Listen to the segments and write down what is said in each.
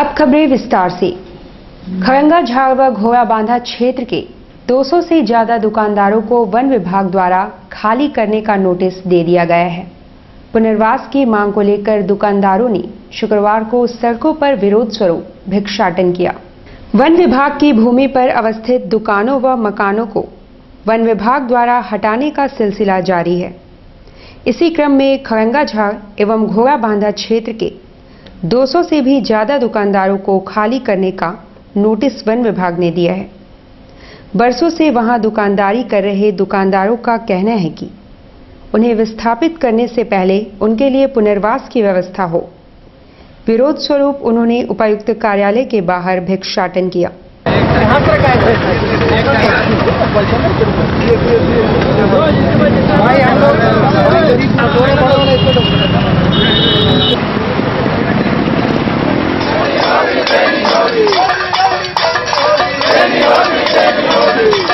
अब खबरें विस्तार से। खरंगा झाड़ व घोड़ाबांधा क्षेत्र के 200 से ज्यादा दुकानदारों को वन विभाग द्वारा खाली करने का नोटिस दे दिया गया है। पुनर्वास की मांग को लेकर दुकानदारों ने शुक्रवार को सड़कों पर विरोध स्वरूप भिक्षाटन किया। वन विभाग की भूमि पर अवस्थित दुकानों व मकानों को वन विभाग द्वारा हटाने का सिलसिला जारी है। इसी क्रम में खरंगा झाड़ एवं घोड़ाबांधा क्षेत्र के 200 से भी ज्यादा दुकानदारों को खाली करने का नोटिस वन विभाग ने दिया है। बरसों से वहां दुकानदारी कर रहे दुकानदारों का कहना है कि उन्हें विस्थापित करने से पहले उनके लिए पुनर्वास की व्यवस्था हो। विरोध स्वरूप उन्होंने उपायुक्त कार्यालय के बाहर भिक्षाटन किया।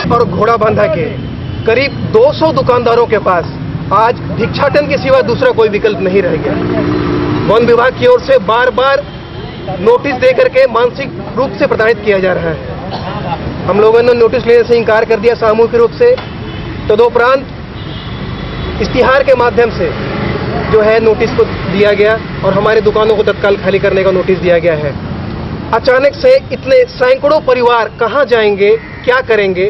और घोड़ाबांधा के करीब 200 दुकानदारों के पास आज भिक्षाटन के सिवा दूसरा कोई विकल्प नहीं रह गया। वन विभाग की ओर से बार बार नोटिस देकर के मानसिक रूप से प्रताड़ित किया जा रहा है। हम लोगों ने नोटिस लेने से इनकार कर दिया सामूहिक रूप से। तदुपरांत इश्तिहार के माध्यम से जो है नोटिस को दिया गया और हमारे दुकानों को तत्काल खाली करने का नोटिस दिया गया है। अचानक से इतने सैकड़ों परिवार कहां जाएंगे, क्या करेंगे?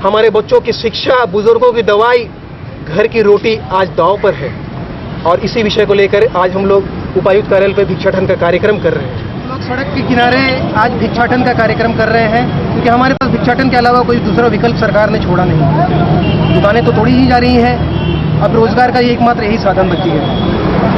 हमारे बच्चों की शिक्षा, बुजुर्गों की दवाई, घर की रोटी आज दांव पर है। और इसी विषय को लेकर आज हम लोग उपायुक्त कार्यालय पर भिक्षाटन का कार्यक्रम कर रहे हैं। हम लोग सड़क के किनारे आज भिक्षाटन का कार्यक्रम कर रहे हैं क्योंकि हमारे पास भिक्षाटन के अलावा कोई दूसरा विकल्प सरकार ने छोड़ा नहीं। दुकानें तो तोड़ी ही जा रही हैं, अब रोजगार का एकमात्र यही साधन बची है।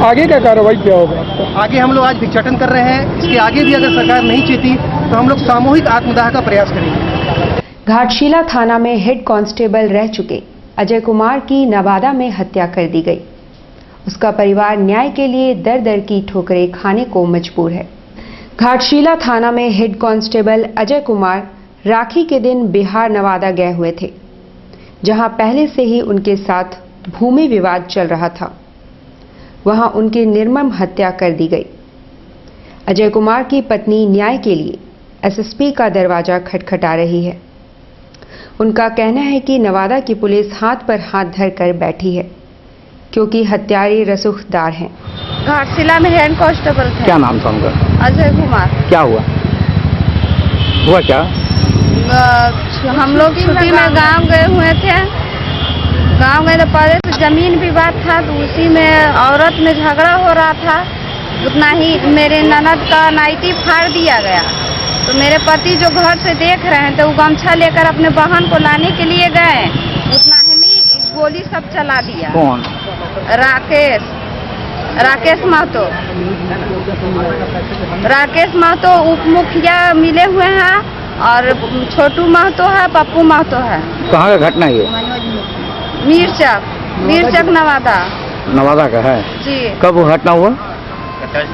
आगे क्या कार्रवाई क्या होगा? आगे हम लोग आज भिक्षाटन कर रहे हैं। इसके आगे भी अगर सरकार नहीं चेती तो हम लोग सामूहिक आत्मदाह का प्रयास करेंगे। घाटशिला थाना में हेड कांस्टेबल रह चुके अजय कुमार की नवादा में हत्या कर दी गई। उसका परिवार न्याय के लिए दर दर की ठोकरें खाने को मजबूर है। घाटशिला थाना में हेड कांस्टेबल अजय कुमार राखी के दिन बिहार नवादा गए हुए थे, जहां पहले से ही उनके साथ भूमि विवाद चल रहा था। वहां उनकी निर्मम हत्या कर दी गई। अजय कुमार की पत्नी न्याय के लिए एसएसपी का दरवाजा खटखटा रही है। उनका कहना है कि नवादा की पुलिस हाथ पर हाथ धरकर बैठी है क्योंकि हत्यारे रसूखदार हैं। घाटशिला में हेड कांस्टेबल थे। क्या नाम था उनका? अजय कुमार। क्या हुआ क्या? हम लोग छुट्टी में गांव गए हुए थे। गांव गए तो पहले से जमीन विवाद था, तो उसी में औरत में झगड़ा हो रहा था। उतना ही मेरे ननद का नाइटी फाड़ दिया गया। तो मेरे पति जो घर से देख रहे हैं तो वो गमछा लेकर अपने बहन को लाने के लिए गए, उतना ही गोली सब चला दिया। कौन? राकेश महतो। राकेश महतो उप मुखिया मिले हुए हैं और छोटू महतो है, पप्पू महतो है। कहाँ का घटना ये? मीरचक नवादा का है जी। कब वो घटना हुआ?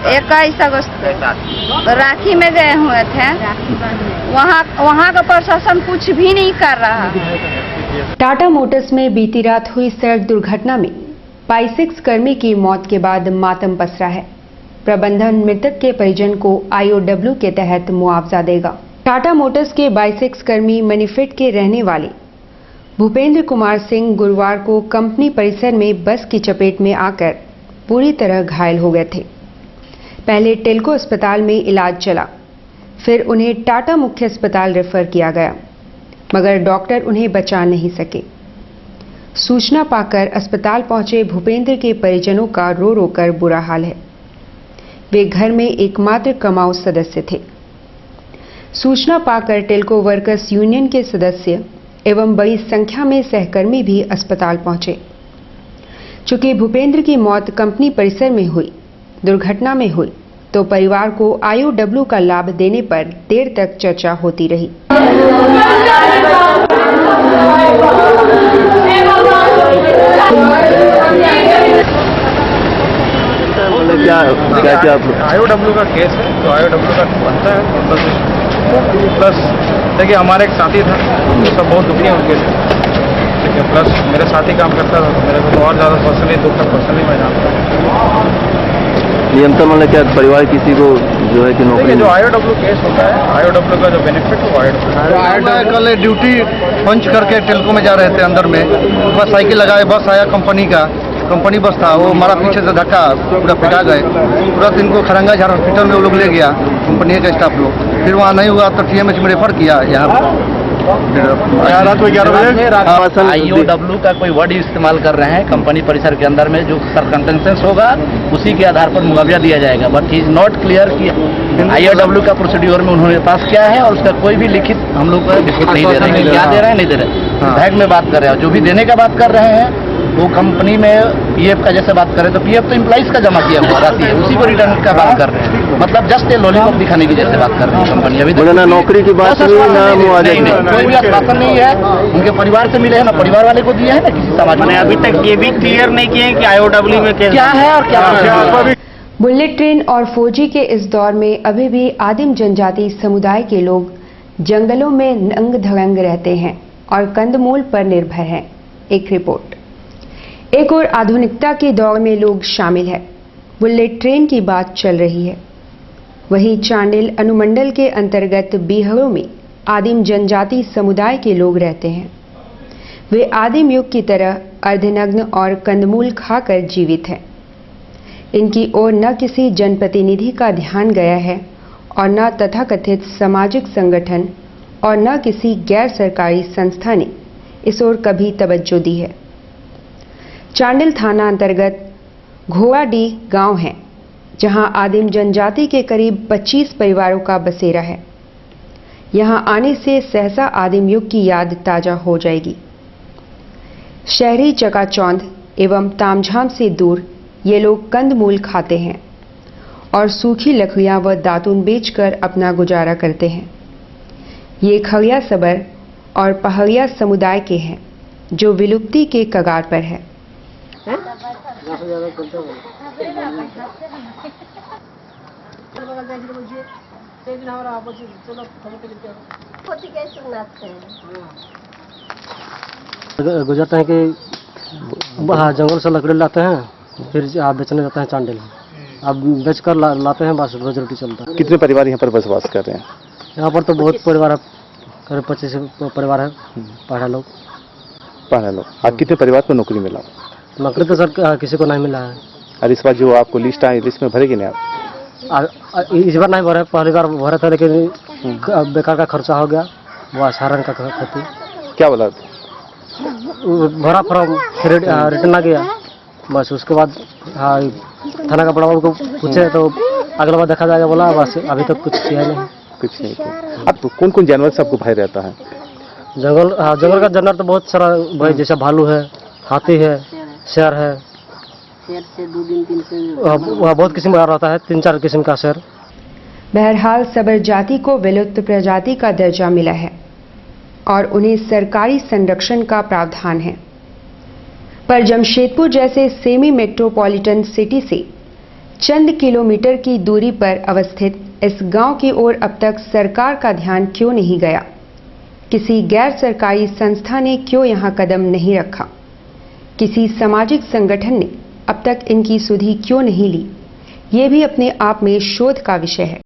21 अगस्त को राखी में गए हुए थे। वहाँ का प्रशासन कुछ भी नहीं कर रहा। टाटा मोटर्स में बीती रात हुई सड़क दुर्घटना में 22 कर्मी की मौत के बाद मातम पसरा है। प्रबंधन मृतक के परिजन को IOW के तहत मुआवजा देगा। टाटा मोटर्स के 22 कर्मी मनीफेट के रहने वाले भूपेंद्र कुमार सिंह गुरुवार को कंपनी परिसर में बस की चपेट में आकर पूरी तरह घायल हो गए थे। पहले टेल्को अस्पताल में इलाज चला, फिर उन्हें टाटा मुख्य अस्पताल रेफर किया गया, मगर डॉक्टर उन्हें बचा नहीं सके। सूचना पाकर अस्पताल पहुंचे भूपेंद्र के परिजनों का रो रो कर बुरा हाल है। वे घर में एकमात्र कमाऊ सदस्य थे। सूचना पाकर टेल्को वर्कर्स यूनियन के सदस्य एवं बड़ी संख्या में सहकर्मी भी अस्पताल पहुंचे। चूंकि भूपेंद्र की मौत कंपनी परिसर में हुई, दुर्घटना में हुई, तो परिवार को IOW का लाभ देने पर देर तक चर्चा होती रही। क्या IOW का केस है, तो IOW का बनता है। प्लस देखिए हमारे एक साथी था, वो सब बहुत दुखी है उनके से। ठीक है, प्लस मेरे साथी काम करता था, तो मेरे को तो और ज़्यादा पर्सनली दुख है, पर्सनली मैं जानता हूँ। नियंत्रण वाले क्या परिवार किसी को जो है कि नौकरी देखिए जो IOW केस होता है, IOW का जो बेनिफिट है वो IOW कल ड्यूटी पंच करके टेल्को में जा रहे थे, अंदर में बस साइकिल लगाए, बस आया कंपनी बस था, वो हमारा पीछे से धक्का पूरा पिटा गए। तुरंत इनको खरंगा झाड़ हॉस्पिटल में वो लोग ले गया, कंपनी का स्टाफ लोग। फिर वहाँ नहीं हुआ तो TMH में रेफर किया यहाँ रात को 11 बजे। IOW का कोई वर्ड इस्तेमाल कर रहे हैं कंपनी परिसर के अंदर में, जो सरकमस्टेंसेस होगा उसी के आधार पर मुआवजा दिया जाएगा, बट इज नॉट क्लियर कि IOW का प्रोसीड्योर में उन्होंने पास क्या है, और उसका कोई भी लिखित हम लोग को लिखित नहीं दे रहे हैं, क्या दे रहे हैं नहीं दे रहे, बैग में बात कर रहे हैं। जो भी देने का बात कर रहे हैं वो कंपनी में PF का जैसे बात करें तो PF तो एम्प्लॉइज का जमा किया हुआ राशि है, उसी को रिटर्न का बात कर रहे हैं, मतलब जस्ट लॉलीपॉप दिखाने की जैसे बात कर रही है कंपनी। अभी बोले ना नौकरी की बात हुई ना मुआवजा नहीं, कोई भी आश्वासन नहीं है, उनके परिवार से मिले हैं ना परिवार वाले को दिए हैं ना किसी समाज ने। अभी तक ये भी क्लियर नहीं किए कि IOW में क्या है और क्या है। बुलेट ट्रेन और 4G के इस दौर में अभी भी आदिम जनजाति समुदाय के लोग जंगलों में नंग धड़ंग रहते हैं और कंदमूल पर निर्भर हैं। एक रिपोर्ट। एक और आधुनिकता के दौर में लोग शामिल हैं। बुलेट ट्रेन की बात चल रही है। वहीं चांडिल अनुमंडल के अंतर्गत बीहड़ों में आदिम जनजाति समुदाय के लोग रहते हैं। वे आदिम युग की तरह अर्धनग्न और कंदमूल खाकर जीवित हैं। इनकी ओर न किसी जनप्रतिनिधि का ध्यान गया है और न तथाकथित सामाजिक संगठन और न किसी गैर सरकारी संस्था ने इस ओर कभी तवज्जो दी है। चांडिल थाना अंतर्गत घोड़ाडीह गांव है, जहां आदिम जनजाति के करीब 25 परिवारों का बसेरा है। यहां आने से सहसा आदिम युग की याद ताजा हो जाएगी। शहरी चकाचौंध एवं तामझाम से दूर ये लोग कंदमूल खाते हैं और सूखी लकड़ियां व दातून बेचकर अपना गुजारा करते हैं। ये खड़िया सबर और पहाड़िया समुदाय के हैं जो विलुप्ति के कगार पर है। गुजरते हैं कि जंगल से लकड़ी लाते हैं, फिर आप बेचने जाते हैं चांडिल। अब बेचकर लाते हैं, बस रोजी रोटी चलता है। कितने परिवार यहाँ पर बसवास कर रहे हैं? यहाँ पर तो बहुत परिवार है, करीब 25 परिवार है, पढ़ा लोग। आप कितने परिवार को नौकरी मिला? नौकरी तो सर किसी को नहीं मिला है। और इस बार जो आपको लिस्ट आई, लिस्ट में भरेगी नहीं आप? इस बार नहीं भरे, पहली बार भरा था, लेकिन बेकार का खर्चा हो गया, वो सारण का खेती। क्या बोला? भरा फॉर्म, फिर रिटर्न आ गया, बस उसके बाद थाना का बड़ा बाबू को पूछे तो अगला बार देखा जाएगा बोला, बस अभी तक कुछ किया नहीं। कुछ नहीं किया। अब कौन कौन जानवर से आपको भय रहता है? जंगल का जानवर तो बहुत सारा भाई, जैसे भालू है, हाथी है, शेर है, शेर से 2-3 वहाँ बहुत किस्म का रहता है, 3-4 किस्म का शेर। बहरहाल सबर जाति को विलुप्त प्रजाति का दर्जा मिला है और उन्हें सरकारी संरक्षण का प्रावधान है, पर जमशेदपुर जैसे सेमी मेट्रोपॉलिटन सिटी से चंद किलोमीटर की दूरी पर अवस्थित इस गांव की ओर अब तक सरकार का ध्यान क्यों नहीं गया? किसी गैर सरकारी संस्था ने क्यों यहां कदम नहीं रखा? किसी सामाजिक संगठन ने अब तक इनकी सुधि क्यों नहीं ली? ये भी अपने आप में शोध का विषय है।